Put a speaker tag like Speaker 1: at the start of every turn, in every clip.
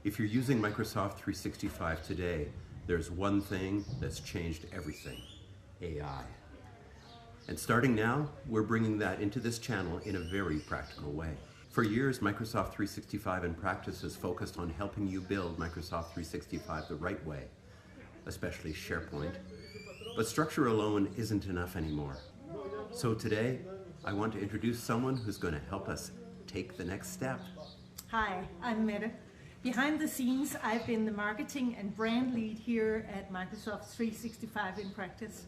Speaker 1: If you're using Microsoft 365 today, there's one thing that's changed everything: AI. And starting now, we're bringing that into this channel in a very practical way. For years, Microsoft 365 in practice has focused on helping you build Microsoft 365 the right way, especially SharePoint. But structure alone isn't enough anymore. So today, I want to introduce someone who's going to help us take the next step.
Speaker 2: Hi, I'm Mette. Behind the scenes, I've been the marketing and brand lead here at Microsoft 365 in practice,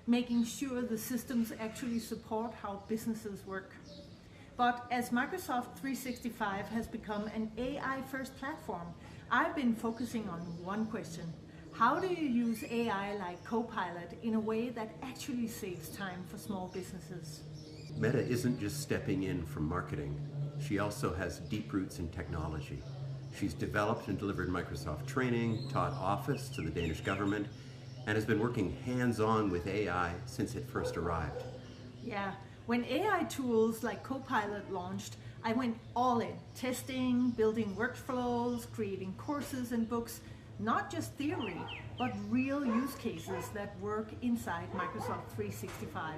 Speaker 2: making sure the systems actually support how businesses work. But as Microsoft 365 has become an AI-first platform, I've been focusing on one question: how do you use AI like Copilot in a way that actually saves time for small businesses?
Speaker 1: Mette isn't just stepping in from marketing. She also has deep roots in technology. She's developed and delivered Microsoft training, taught Office to the Danish government, and has been working hands-on with AI since it first arrived.
Speaker 2: Yeah, when AI tools like Copilot launched, I went all in, testing, building workflows, creating courses and books, not just theory, but real use cases that work inside Microsoft 365.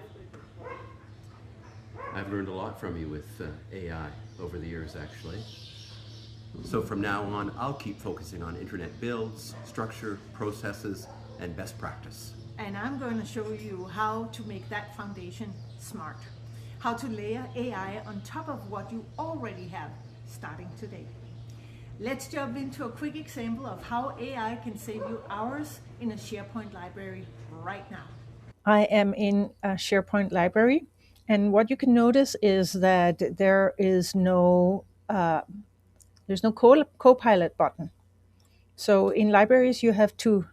Speaker 1: I've learned a lot from you with AI over the years, actually. So from now on, I'll keep focusing on internet builds, structure, processes, and best practice.
Speaker 2: And I'm going to show you how to make that foundation smart. How to layer AI on top of what you already have, starting today. Let's jump into a quick example of how AI can save you hours in a SharePoint library right now. I am in a SharePoint library, and what you can notice is that there's no Copilot button. So in libraries, you have to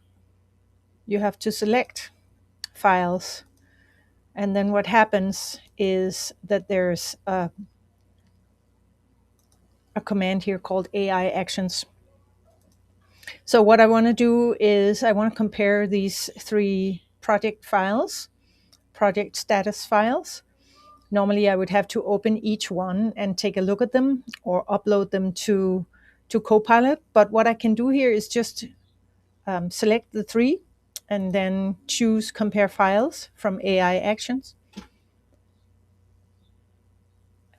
Speaker 2: select files, and then what happens is that there's a command here called AI actions. So what I want to do is I want to compare these three project status files. Normally I would have to open each one and take a look at them or upload them to Copilot. But what I can do here is just select the three and then choose compare files from AI actions.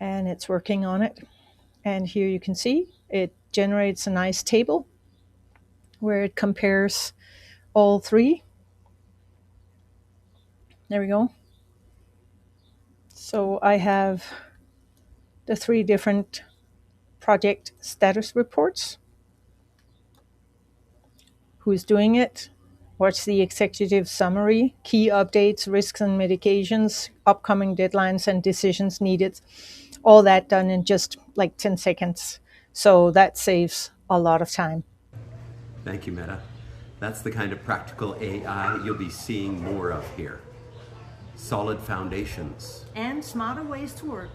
Speaker 2: And it's working on it. And here you can see it generates a nice table where it compares all three. There we go. So I have the three different project status reports. Who's doing it? What's the executive summary? Key updates, risks and mitigations, upcoming deadlines and decisions needed. All that done in just like 10 seconds. So that saves a lot of time.
Speaker 1: Thank you, Mette. That's the kind of practical AI you'll be seeing more of here. Solid foundations.
Speaker 2: And smarter ways to work.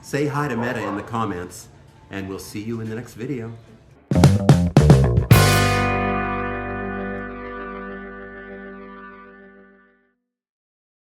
Speaker 1: Say hi to Mette in the comments, and we'll see you in the next video.